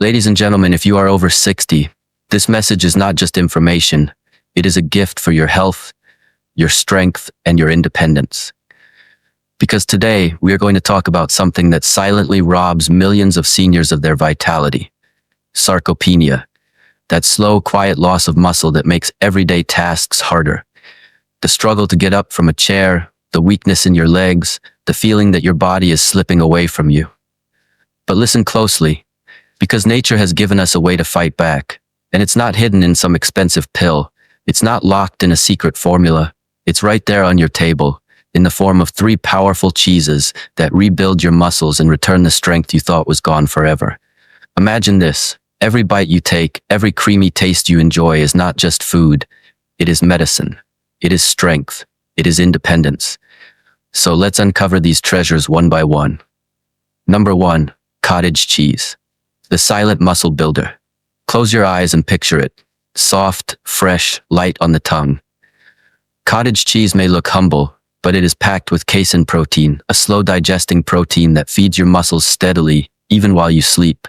Ladies and gentlemen, if you are over 60, this message is not just information. It is a gift for your health, your strength, and your independence. Because today, we are going to talk about something that silently robs millions of seniors of their vitality. Sarcopenia. That slow, quiet loss of muscle that makes everyday tasks harder. The struggle to get up from a chair, the weakness in your legs, the feeling that your body is slipping away from you. But listen closely, because nature has given us a way to fight back, and it's not hidden in some expensive pill. It's not locked in a secret formula. It's right there on your table, in the form of 3 powerful cheeses that rebuild your muscles and return the strength you thought was gone forever. Imagine this. Every bite you take, every creamy taste you enjoy is not just food. It is medicine. It is strength. It is independence. So let's uncover these treasures one by one. Number 1, cottage cheese. The silent muscle builder. Close your eyes and picture it. Soft, fresh, light on the tongue. Cottage cheese may look humble, but it is packed with casein protein, a slow-digesting protein that feeds your muscles steadily, even while you sleep.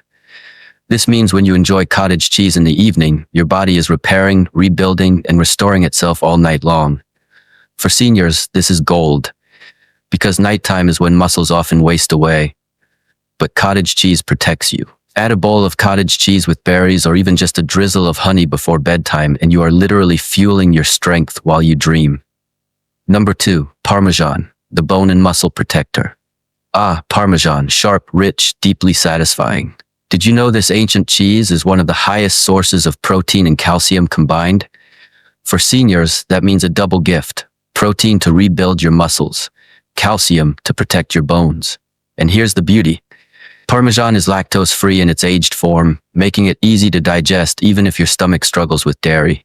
This means when you enjoy cottage cheese in the evening, your body is repairing, rebuilding, and restoring itself all night long. For seniors, this is gold, because nighttime is when muscles often waste away. But cottage cheese protects you. Add a bowl of cottage cheese with berries or even just a drizzle of honey before bedtime, and you are literally fueling your strength while you dream. Number 2, Parmesan, the bone and muscle protector. Parmesan, sharp, rich, deeply satisfying. Did you know this ancient cheese is one of the highest sources of protein and calcium combined? For seniors, that means a double gift: protein to rebuild your muscles, calcium to protect your bones. And here's the beauty. Parmesan is lactose-free in its aged form, making it easy to digest even if your stomach struggles with dairy.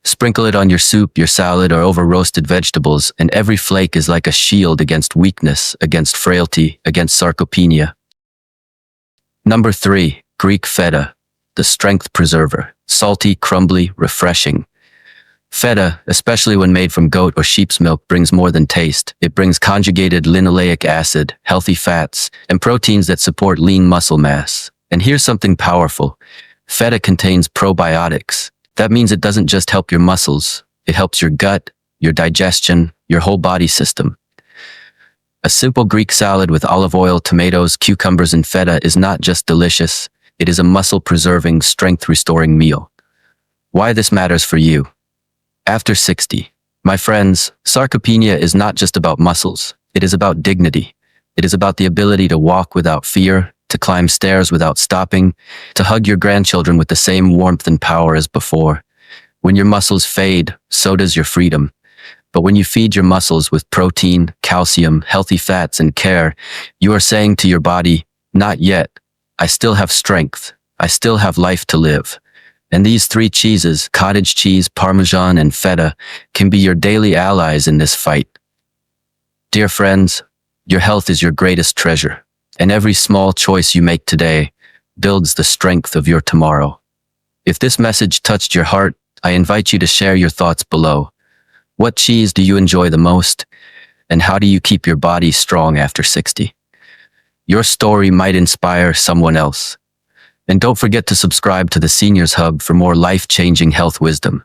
Sprinkle it on your soup, your salad, or over roasted vegetables, and every flake is like a shield against weakness, against frailty, against sarcopenia. Number 3, Greek feta, the strength preserver. Salty, crumbly, refreshing. Feta, especially when made from goat or sheep's milk, brings more than taste. It brings conjugated linoleic acid, healthy fats, and proteins that support lean muscle mass. And here's something powerful. Feta contains probiotics. That means it doesn't just help your muscles. It helps your gut, your digestion, your whole body system. A simple Greek salad with olive oil, tomatoes, cucumbers, and feta is not just delicious. It is a muscle-preserving, strength-restoring meal. Why this matters for you? After 60. My friends, sarcopenia is not just about muscles. It is about dignity. It is about the ability to walk without fear, to climb stairs without stopping, to hug your grandchildren with the same warmth and power as before. When your muscles fade, so does your freedom. But when you feed your muscles with protein, calcium, healthy fats, and care, you are saying to your body, not yet. I still have strength. I still have life to live. And these 3 cheeses, cottage cheese, Parmesan, and feta, can be your daily allies in this fight. Dear friends, your health is your greatest treasure, and every small choice you make today builds the strength of your tomorrow. If this message touched your heart, I invite you to share your thoughts below. What cheese do you enjoy the most? And how do you keep your body strong after 60? Your story might inspire someone else. And don't forget to subscribe to the Seniors Hub for more life-changing health wisdom.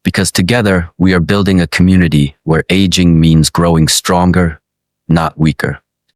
Because together, we are building a community where aging means growing stronger, not weaker.